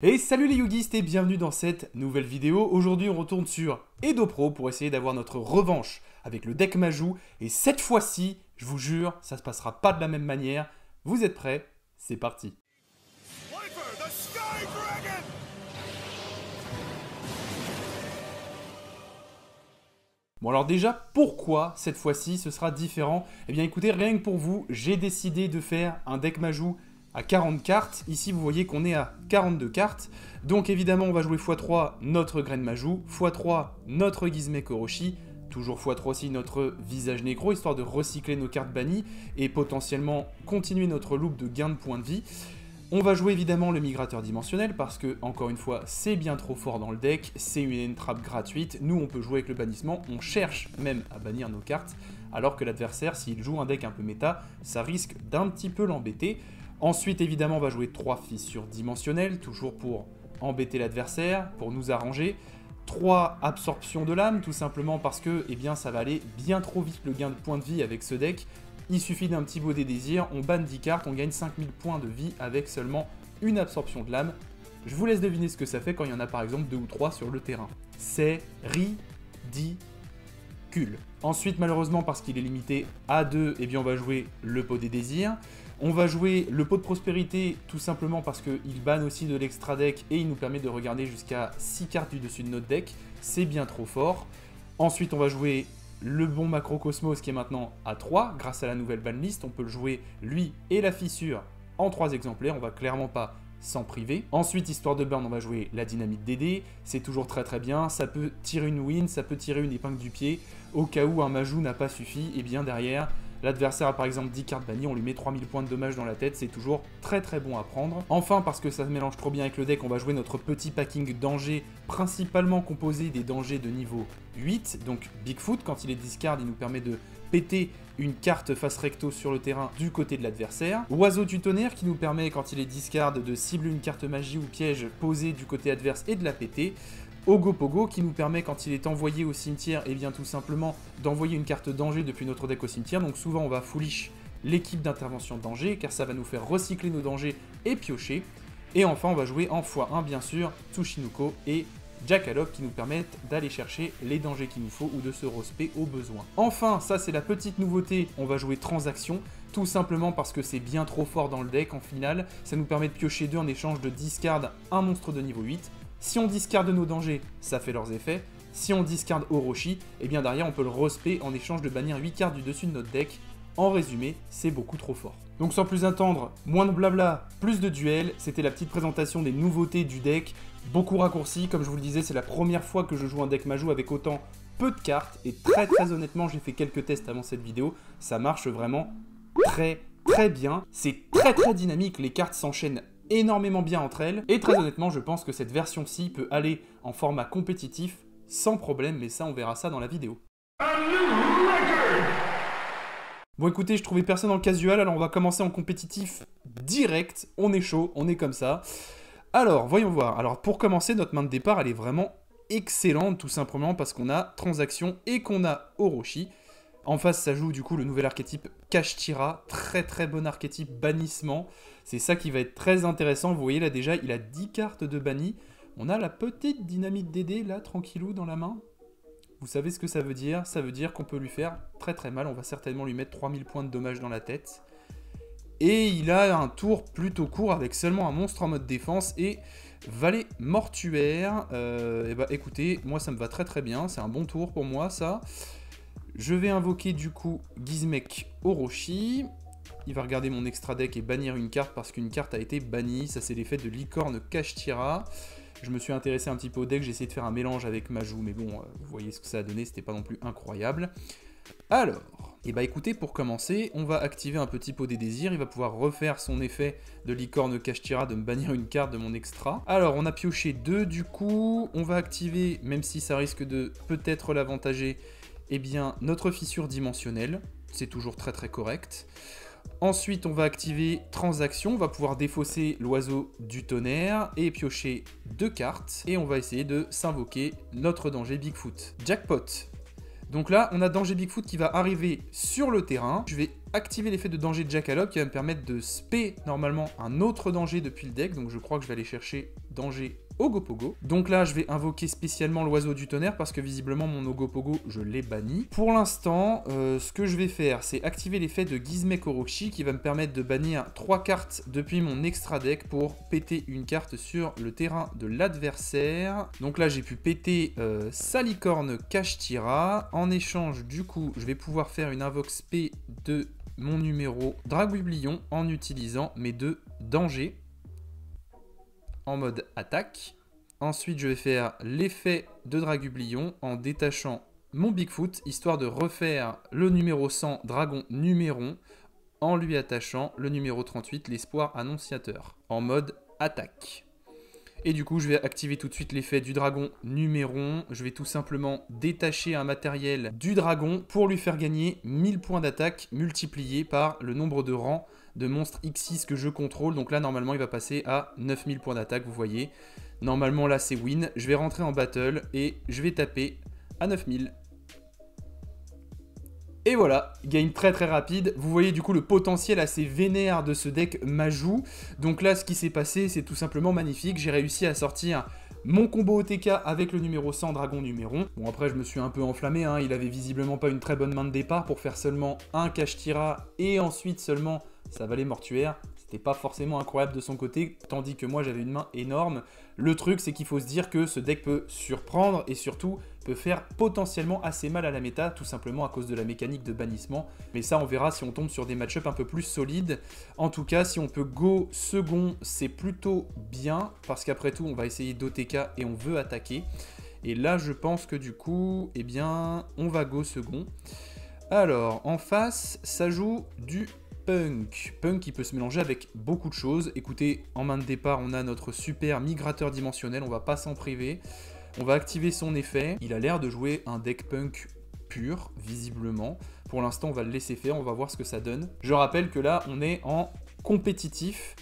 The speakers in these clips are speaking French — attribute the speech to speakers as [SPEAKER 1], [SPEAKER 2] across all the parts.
[SPEAKER 1] Et salut les yogistes et bienvenue dans cette nouvelle vidéo. Aujourd'hui on retourne sur Edo Pro pour essayer d'avoir notre revanche avec le deck Majou. Et cette fois-ci, je vous jure, ça se passera pas de la même manière. Vous êtes prêts? C'est parti. Bon alors déjà, pourquoi cette fois-ci ce sera différent? Eh bien écoutez, rien que pour vous, j'ai décidé de faire un deck Majou à 40 cartes. Ici, vous voyez qu'on est à 42 cartes. Donc évidemment, on va jouer x3 notre graine Majou, x3 notre Gizmek Orochi, toujours x3 aussi notre visage nécro, histoire de recycler nos cartes bannies et potentiellement continuer notre loop de gain de points de vie. On va jouer évidemment le migrateur dimensionnel parce que, encore une fois, c'est bien trop fort dans le deck, c'est une entrap gratuite, nous on peut jouer avec le bannissement, on cherche même à bannir nos cartes, alors que l'adversaire, s'il joue un deck un peu méta, ça risque d'un petit peu l'embêter. Ensuite, évidemment, on va jouer 3 fissures dimensionnelles, toujours pour embêter l'adversaire, pour nous arranger. 3 absorptions de l'âme, tout simplement parce que eh bien, ça va aller bien trop vite le gain de points de vie avec ce deck. Il suffit d'un petit beau des désirs, on banne 10 cartes, on gagne 5000 points de vie avec seulement une absorption de l'âme. Je vous laisse deviner ce que ça fait quand il y en a par exemple 2 ou 3 sur le terrain. C'est ridicule. Ensuite, malheureusement, parce qu'il est limité à 2, eh bien, on va jouer le pot des désirs. On va jouer le pot de prospérité, tout simplement parce qu'il banne aussi de l'extra deck et il nous permet de regarder jusqu'à 6 cartes du dessus de notre deck. C'est bien trop fort. Ensuite, on va jouer le bon Macrocosmos qui est maintenant à 3. Grâce à la nouvelle banlist, on peut le jouer, lui et la fissure, en 3 exemplaires. On va clairement pas s'en priver. Ensuite, histoire de burn, on va jouer la dynamite DD. C'est toujours très bien. Ça peut tirer une win, ça peut tirer une épingle du pied. Au cas où un Majou n'a pas suffi, et bien derrière, l'adversaire a par exemple 10 cartes bannies, on lui met 3000 points de dommage dans la tête, c'est toujours très bon à prendre. Enfin, parce que ça se mélange trop bien avec le deck, on va jouer notre petit packing danger, principalement composé des dangers de niveau 8. Donc Bigfoot, quand il est discard, il nous permet de péter une carte face recto sur le terrain du côté de l'adversaire. Oiseau du tonnerre qui nous permet, quand il est discard, de cibler une carte magie ou piège posée du côté adverse et de la péter. Ogopogo qui nous permet, quand il est envoyé au cimetière, et bien tout simplement d'envoyer une carte danger depuis notre deck au cimetière. Donc souvent on va foolish l'équipe d'intervention danger car ça va nous faire recycler nos dangers et piocher. Et enfin on va jouer en x1 bien sûr Tsushinuko et Jackalope qui nous permettent d'aller chercher les dangers qu'il nous faut ou de se respect au besoin. Enfin, ça c'est la petite nouveauté, on va jouer transaction, tout simplement parce que c'est bien trop fort dans le deck en finale. Ça nous permet de piocher 2 en échange de discard un monstre de niveau 8. Si on discarde nos dangers, ça fait leurs effets. Si on discarde Orochi, et bien derrière on peut le respect en échange de bannir 8 cartes du dessus de notre deck. En résumé, c'est beaucoup trop fort. Donc sans plus attendre, moins de blabla, plus de duels. C'était la petite présentation des nouveautés du deck. Beaucoup raccourci, comme je vous le disais, c'est la première fois que je joue un deck Majou avec autant peu de cartes. Et très honnêtement, j'ai fait quelques tests avant cette vidéo. Ça marche vraiment très bien. C'est très dynamique, les cartes s'enchaînent énormément bien entre elles, et très honnêtement je pense que cette version-ci peut aller en format compétitif sans problème, mais ça on verra ça dans la vidéo. Bon écoutez, je trouvais personne en casual, alors on va commencer en compétitif direct, on est chaud, on est comme ça. Alors, voyons voir, alors pour commencer, notre main de départ elle est vraiment excellente, tout simplement parce qu'on a transaction et qu'on a Orochi. En face, ça joue du coup le nouvel archétype Kashtira, très bon archétype bannissement. C'est ça qui va être très intéressant. Vous voyez là déjà, il a 10 cartes de banni. On a la petite dynamite DD là, tranquillou dans la main. Vous savez ce que ça veut dire? Ça veut dire qu'on peut lui faire très mal. On va certainement lui mettre 3000 points de dommage dans la tête. Et il a un tour plutôt court avec seulement un monstre en mode défense et valet mortuaire. Et bah écoutez, moi ça me va très bien. C'est un bon tour pour moi ça. Je vais invoquer du coup Gizmek Orochi. Il va regarder mon extra deck et bannir une carte parce qu'une carte a été bannie. Ça c'est l'effet de licorne Kashtira. Je me suis intéressé un petit peu au deck, j'ai essayé de faire un mélange avec Majou, mais bon, vous voyez ce que ça a donné, c'était pas non plus incroyable. Alors, et bah écoutez, pour commencer, on va activer un petit pot des désirs. Il va pouvoir refaire son effet de licorne Kashtira, de me bannir une carte de mon extra. Alors, on a pioché 2 du coup. On va activer, même si ça risque de peut-être l'avantager, eh bien, notre fissure dimensionnelle. C'est toujours très correct. Ensuite, on va activer transaction. On va pouvoir défausser l'oiseau du tonnerre et piocher 2 cartes. Et on va essayer de s'invoquer notre danger Bigfoot. Jackpot. Donc là, on a danger Bigfoot qui va arriver sur le terrain. Je vais activer l'effet de danger Jackalope qui va me permettre de spé normalement un autre danger depuis le deck. Donc je crois que je vais aller chercher danger Ogopogo. Donc là, je vais invoquer spécialement l'oiseau du tonnerre parce que visiblement mon Ogopogo, je l'ai banni. Pour l'instant, ce que je vais faire, c'est activer l'effet de Gizmek Orochi qui va me permettre de bannir 3 cartes depuis mon extra deck pour péter une carte sur le terrain de l'adversaire. Donc là, j'ai pu péter Salicorne Kashtira. En échange, du coup, je vais pouvoir faire une invoque spé de mon numéro Dragublion en utilisant mes 2 dangers en mode attaque. Ensuite, je vais faire l'effet de Dragublion en détachant mon Bigfoot, histoire de refaire le numéro 100 Dragon Numéron en lui attachant le numéro 38 l'Espoir Annonciateur en mode attaque. Et du coup, je vais activer tout de suite l'effet du dragon Numéron. Je vais tout simplement détacher un matériel du dragon pour lui faire gagner 1000 points d'attaque multipliés par le nombre de rangs de monstres X6 que je contrôle. Donc là, normalement, il va passer à 9000 points d'attaque, vous voyez. Normalement, là, c'est win. Je vais rentrer en battle et je vais taper à 9000. Et voilà, game très très rapide. Vous voyez du coup le potentiel assez vénère de ce deck Majou. Donc là, ce qui s'est passé, c'est tout simplement magnifique. J'ai réussi à sortir mon combo OTK avec le numéro 100 Dragon Numéron. Bon, après, je me suis un peu enflammé, hein. Il avait visiblement pas une très bonne main de départ pour faire seulement un Kashtira et ensuite seulement sa vallée mortuaire. C'était pas forcément incroyable de son côté, tandis que moi j'avais une main énorme. Le truc, c'est qu'il faut se dire que ce deck peut surprendre et surtout peut faire potentiellement assez mal à la méta, tout simplement à cause de la mécanique de bannissement. Mais ça, on verra si on tombe sur des match-up un peu plus solides. En tout cas, si on peut go second, c'est plutôt bien, parce qu'après tout, on va essayer d'OTK et on veut attaquer. Et là, je pense que du coup, eh bien, on va go second. Alors, en face, ça joue du Punk. Punk qui peut se mélanger avec beaucoup de choses. Écoutez, en main de départ, on a notre super migrateur dimensionnel, on va pas s'en priver. On va activer son effet. Il a l'air de jouer un deck Punk pur, visiblement. Pour l'instant, on va le laisser faire, on va voir ce que ça donne. Je rappelle que là, on est en compétitif.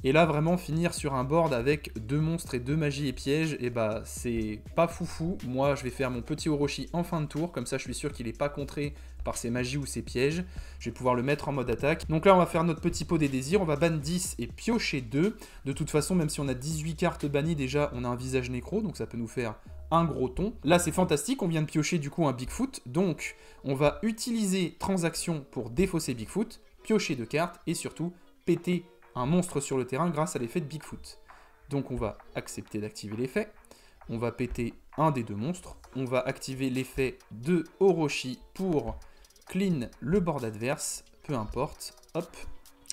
[SPEAKER 1] Et là, vraiment, finir sur un board avec 2 monstres et 2 magies et pièges, et bah, c'est pas foufou. Moi, je vais faire mon petit Orochi en fin de tour, comme ça, je suis sûr qu'il n'est pas contré par ses magies ou ses pièges. Je vais pouvoir le mettre en mode attaque. Donc là, on va faire notre petit pot des désirs. On va ban 10 et piocher 2. De toute façon, même si on a 18 cartes bannies, déjà, on a un visage nécro, donc ça peut nous faire un gros ton. Là, c'est fantastique, on vient de piocher du coup un Bigfoot. Donc, on va utiliser transaction pour défausser Bigfoot, piocher 2 cartes et surtout péter un monstre sur le terrain grâce à l'effet de Bigfoot. Donc on va accepter d'activer l'effet, on va péter un des 2 monstres, on va activer l'effet de Orochi pour clean le board adverse, peu importe, hop.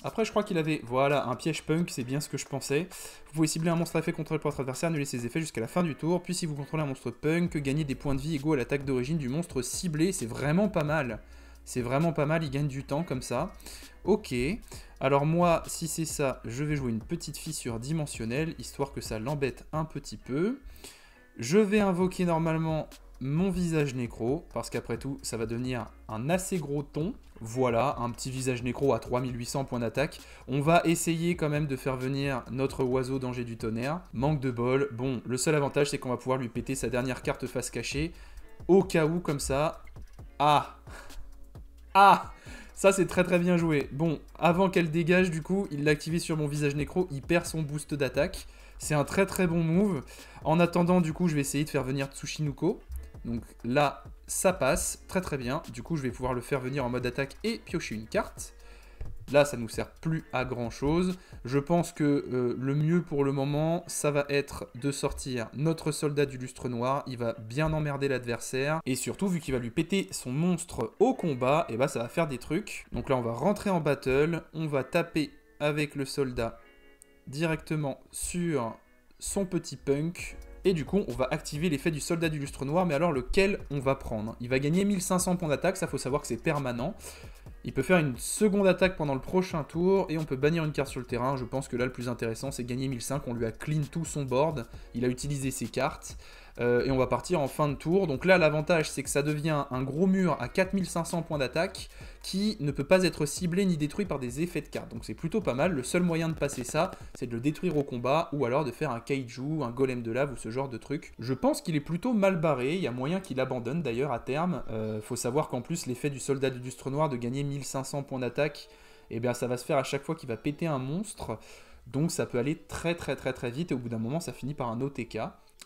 [SPEAKER 1] Après je crois qu'il avait, voilà, un piège Punk, c'est bien ce que je pensais. Vous pouvez cibler un monstre à effet contrôlé par votre adversaire, annuler ses effets jusqu'à la fin du tour, puis si vous contrôlez un monstre Punk, gagnez des points de vie égaux à l'attaque d'origine du monstre ciblé, c'est vraiment pas mal. C'est vraiment pas mal, il gagne du temps comme ça. Ok, alors moi, si c'est ça, je vais jouer une petite fissure dimensionnelle, histoire que ça l'embête un petit peu. Je vais invoquer normalement mon visage nécro, parce qu'après tout, ça va devenir un assez gros ton. Voilà, un petit visage nécro à 3800 points d'attaque. On va essayer quand même de faire venir notre oiseau danger du tonnerre. Manque de bol. Bon, le seul avantage, c'est qu'on va pouvoir lui péter sa dernière carte face cachée, au cas où, comme ça. Ah! Ah! Ça, c'est très très bien joué. Bon, avant qu'elle dégage, du coup, il l'a activé sur mon visage nécro, il perd son boost d'attaque. C'est un très très bon move. En attendant, du coup, je vais essayer de faire venir Tsushinuko. Donc là, ça passe très très bien. Du coup, je vais pouvoir le faire venir en mode attaque et piocher une carte. Là, ça ne nous sert plus à grand chose. Je pense que le mieux pour le moment, ça va être de sortir notre soldat du lustre noir. Il va bien emmerder l'adversaire. Et surtout, vu qu'il va lui péter son monstre au combat, et bah ça va faire des trucs. Donc là, on va rentrer en battle. On va taper avec le soldat directement sur son petit Punk. Et du coup, on va activer l'effet du soldat du lustre noir. Mais alors, lequel on va prendre? Il va gagner 1500 points d'attaque. Ça, faut savoir que c'est permanent. Il peut faire une seconde attaque pendant le prochain tour et on peut bannir une carte sur le terrain. Je pense que là, le plus intéressant, c'est gagner 1005. On lui a clean tout son board. Il a utilisé ses cartes. et on va partir en fin de tour. Donc là, l'avantage, c'est que ça devient un gros mur à 4500 points d'attaque qui ne peut pas être ciblé ni détruit par des effets de cartes. Donc c'est plutôt pas mal. Le seul moyen de passer ça, c'est de le détruire au combat ou alors de faire un kaiju, un golem de lave ou ce genre de truc. Je pense qu'il est plutôt mal barré. Il y a moyen qu'il abandonne d'ailleurs à terme. Faut savoir qu'en plus, l'effet du soldat du lustre noir de gagner 1500 points d'attaque, eh bien ça va se faire à chaque fois qu'il va péter un monstre. Donc ça peut aller très vite et au bout d'un moment, ça finit par un OTK.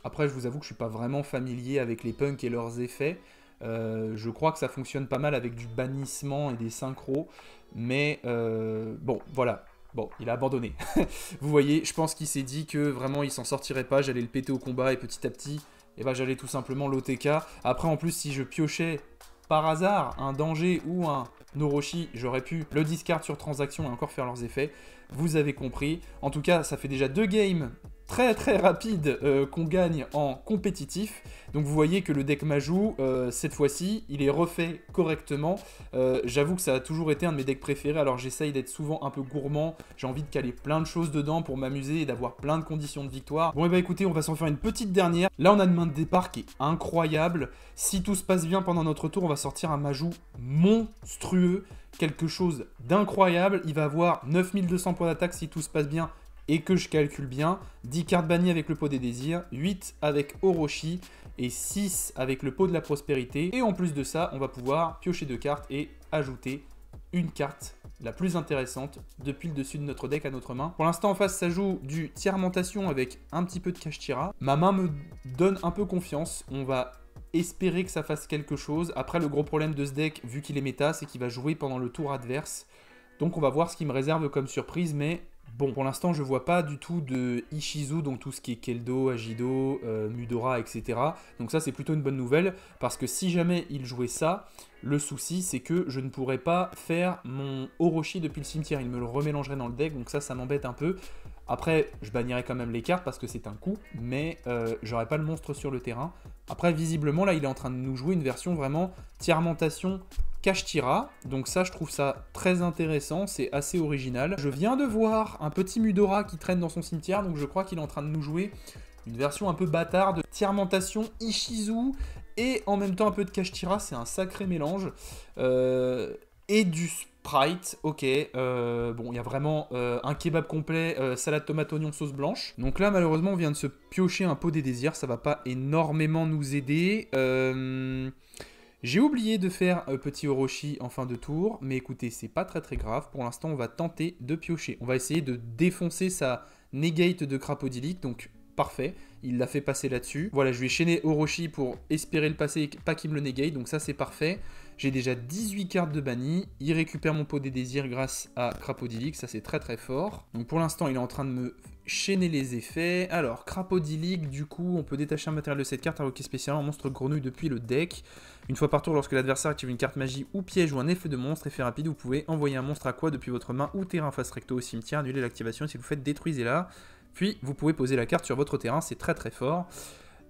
[SPEAKER 1] Après, je vous avoue que je suis pas vraiment familier avec les punks et leurs effets. Je crois que ça fonctionne pas mal avec du bannissement et des synchros. Mais bon, voilà. Bon, il a abandonné. Vous voyez, je pense qu'il s'est dit que vraiment il s'en sortirait pas. J'allais le péter au combat et petit à petit, eh ben, j'allais tout simplement l'OTK. Après, en plus, si je piochais par hasard un danger ou un Orochi, j'aurais pu le discard sur transaction et encore faire leurs effets. Vous avez compris. En tout cas, ça fait déjà 2 games très rapides qu'on gagne en compétitif. Donc vous voyez que le deck Majou, cette fois-ci, il est refait correctement. J'avoue que ça a toujours été un de mes decks préférés, alors j'essaye d'être souvent un peu gourmand. J'ai envie de caler plein de choses dedans pour m'amuser et d'avoir plein de conditions de victoire. Bon et bah écoutez, on va s'en faire une petite dernière. Là on a une main de départ qui est incroyable. Si tout se passe bien pendant notre tour, on va sortir un Majou monstrueux. Quelque chose d'incroyable. Il va avoir 9200 points d'attaque si tout se passe bien et que je calcule bien, 10 cartes bannies avec le pot des désirs, 8 avec Orochi et 6 avec le pot de la prospérité. Et en plus de ça, on va pouvoir piocher 2 cartes et ajouter une carte la plus intéressante depuis le dessus de notre deck à notre main. Pour l'instant, en face, ça joue du Tiers-Mentation avec un petit peu de Kashtira. Ma main me donne un peu confiance. On va espérer que ça fasse quelque chose. Après, le gros problème de ce deck, vu qu'il est méta, c'est qu'il va jouer pendant le tour adverse. Donc on va voir ce qu'il me réserve comme surprise, mais bon, pour l'instant, je vois pas du tout de Ishizu, donc tout ce qui est Keldo, Agido, Mudora, etc. Donc ça, c'est plutôt une bonne nouvelle, parce que si jamais il jouait ça, le souci, c'est que je ne pourrais pas faire mon Orochi depuis le cimetière. Il me le remélangerait dans le deck, donc ça m'embête un peu. Après, je bannirais quand même les cartes, parce que c'est un coup, mais j'aurais pas le monstre sur le terrain. Après, visiblement, là, il est en train de nous jouer une version vraiment Tiers-Mentation Kashtira, donc ça je trouve ça très intéressant, c'est assez original. Je viens de voir un petit Mudora qui traîne dans son cimetière, donc je crois qu'il est en train de nous jouer une version un peu bâtarde de Tiers-Mentation Ishizu et en même temps un peu de Kashtira, c'est un sacré mélange. Et du Sprite, ok, bon il y a vraiment un kebab complet, salade tomate oignon sauce blanche. Donc là malheureusement on vient de se piocher un pot des désirs, ça va pas énormément nous aider. J'ai oublié de faire petit Orochi en fin de tour, mais écoutez, c'est pas très grave. Pour l'instant, on va tenter de piocher. On va essayer de défoncer sa negate de Crapaudylic, donc parfait. Il l'a fait passer là-dessus. Voilà, je vais chaîner Orochi pour espérer le passer et pas qu'il me le negate, donc ça c'est parfait. J'ai déjà 18 cartes de banni. Il récupère mon pot des désirs grâce à Crapaudylic, ça c'est très fort. Donc pour l'instant, il est en train de me chaîner les effets. Alors, Crapaudylic, du coup, on peut détacher un matériel de cette carte, invoquer spécialement un monstre grenouille depuis le deck. Une fois par tour, lorsque l'adversaire active une carte magie ou piège ou un effet de monstre, effet rapide, vous pouvez envoyer un monstre à quoi depuis votre main ou terrain face recto au cimetière, annuler l'activation. Si vous faites, détruisez-la. Puis, vous pouvez poser la carte sur votre terrain, c'est très fort.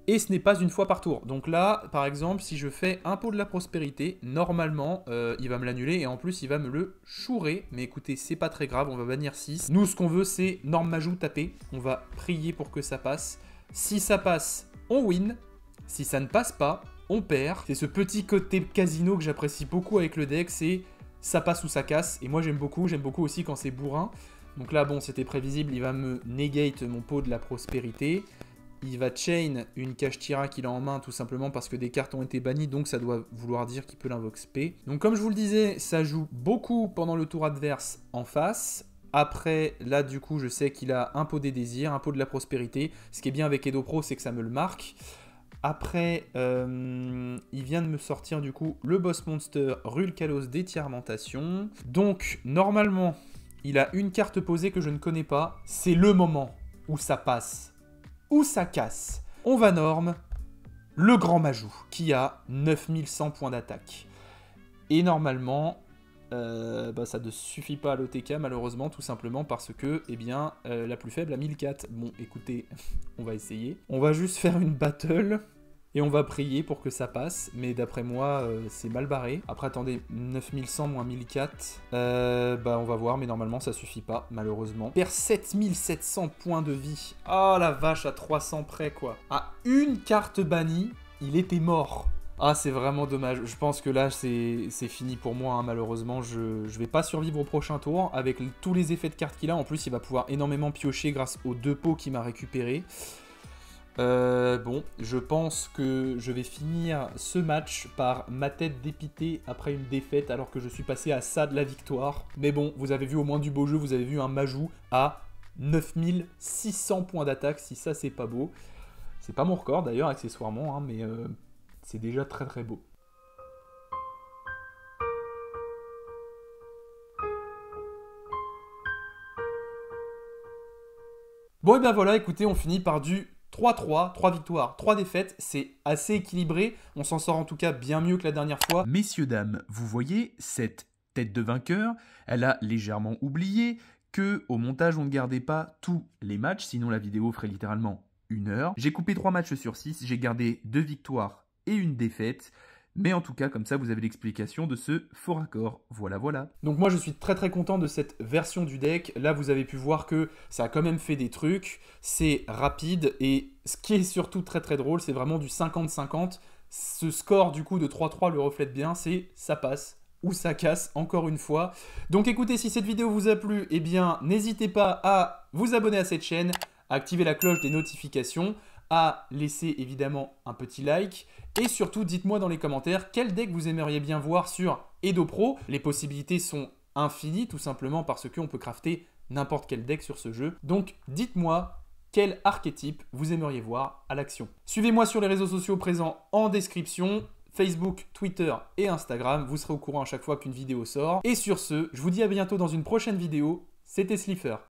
[SPEAKER 1] Et ce n'est pas une fois par tour. Donc là, par exemple, si je fais un pot de la prospérité, normalement, il va me l'annuler et en plus, il va me le chourer. Mais écoutez, c'est pas très grave, on va bannir 6. Nous, ce qu'on veut, c'est Norme Majou taper. On va prier pour que ça passe. Si ça passe, on win. Si ça ne passe pas, on perd. C'est ce petit côté casino que j'apprécie beaucoup avec le deck, c'est ça passe ou ça casse. Et moi, j'aime beaucoup aussi quand c'est bourrin. Donc là, bon, c'était prévisible, il va me negate mon pot de la prospérité. Il va chain une Kashtira qu'il a en main tout simplement parce que des cartes ont été bannies, donc ça doit vouloir dire qu'il peut l'invoque spé. Donc comme je vous le disais, ça joue beaucoup pendant le tour adverse en face. Après, là du coup, je sais qu'il a un pot des désirs, un pot de la prospérité. Ce qui est bien avec Edo Pro, c'est que ça me le marque. Après, il vient de me sortir du coup le boss monster Rulkalos des Tiers-Mentation. Donc normalement, il a une carte posée que je ne connais pas. C'est le moment où ça passe. Où ça casse. On va norme le grand Majou, qui a 9100 points d'attaque. Et normalement, ça ne suffit pas à l'OTK, malheureusement, tout simplement parce que, eh bien, la plus faible a 1004. Bon, écoutez, on va essayer. On va juste faire une battle. Et on va prier pour que ça passe, mais d'après moi, c'est mal barré. Après, attendez, 9100 moins 1004, bah on va voir, mais normalement ça suffit pas, malheureusement. Perd 7700 points de vie. Oh la vache, à 300 près, quoi. À une carte bannie, il était mort. Ah, c'est vraiment dommage. Je pense que là, c'est fini pour moi, hein, malheureusement. Je vais pas survivre au prochain tour. Avec tous les effets de cartes qu'il a, en plus, il va pouvoir énormément piocher grâce aux 2 pots qu'il m'a récupérés. Bon, je pense que je vais finir ce match par ma tête dépitée après une défaite alors que je suis passé à ça de la victoire. Mais bon, vous avez vu au moins du beau jeu, vous avez vu un Majou à 9600 points d'attaque, si ça c'est pas beau. C'est pas mon record d'ailleurs accessoirement, hein, mais c'est déjà très très beau. Bon et ben voilà, écoutez, on finit par du 3-3, 3 victoires, 3 défaites, c'est assez équilibré, on s'en sort en tout cas bien mieux que la dernière fois.
[SPEAKER 2] Messieurs, dames, vous voyez cette tête de vainqueur, elle a légèrement oublié que au montage on ne gardait pas tous les matchs, sinon la vidéo ferait littéralement 1 heure. J'ai coupé 3 matchs sur 6, j'ai gardé 2 victoires et 1 défaite. Mais en tout cas, comme ça, vous avez l'explication de ce faux raccord. Voilà, voilà.
[SPEAKER 1] Donc moi, je suis très très content de cette version du deck. Là, vous avez pu voir que ça a quand même fait des trucs. C'est rapide et ce qui est surtout très très drôle, c'est vraiment du 50-50. Ce score du coup de 3-3 le reflète bien, c'est ça passe ou ça casse encore une fois. Donc écoutez, si cette vidéo vous a plu, eh bien n'hésitez pas à vous abonner à cette chaîne, à activer la cloche des notifications, à laisser évidemment un petit like. Et surtout, dites-moi dans les commentaires quel deck vous aimeriez bien voir sur Edo Pro. Les possibilités sont infinies, tout simplement parce qu'on peut crafter n'importe quel deck sur ce jeu. Donc, dites-moi quel archétype vous aimeriez voir à l'action. Suivez-moi sur les réseaux sociaux présents en description. Facebook, Twitter et Instagram. Vous serez au courant à chaque fois qu'une vidéo sort. Et sur ce, je vous dis à bientôt dans une prochaine vidéo. C'était Slifer.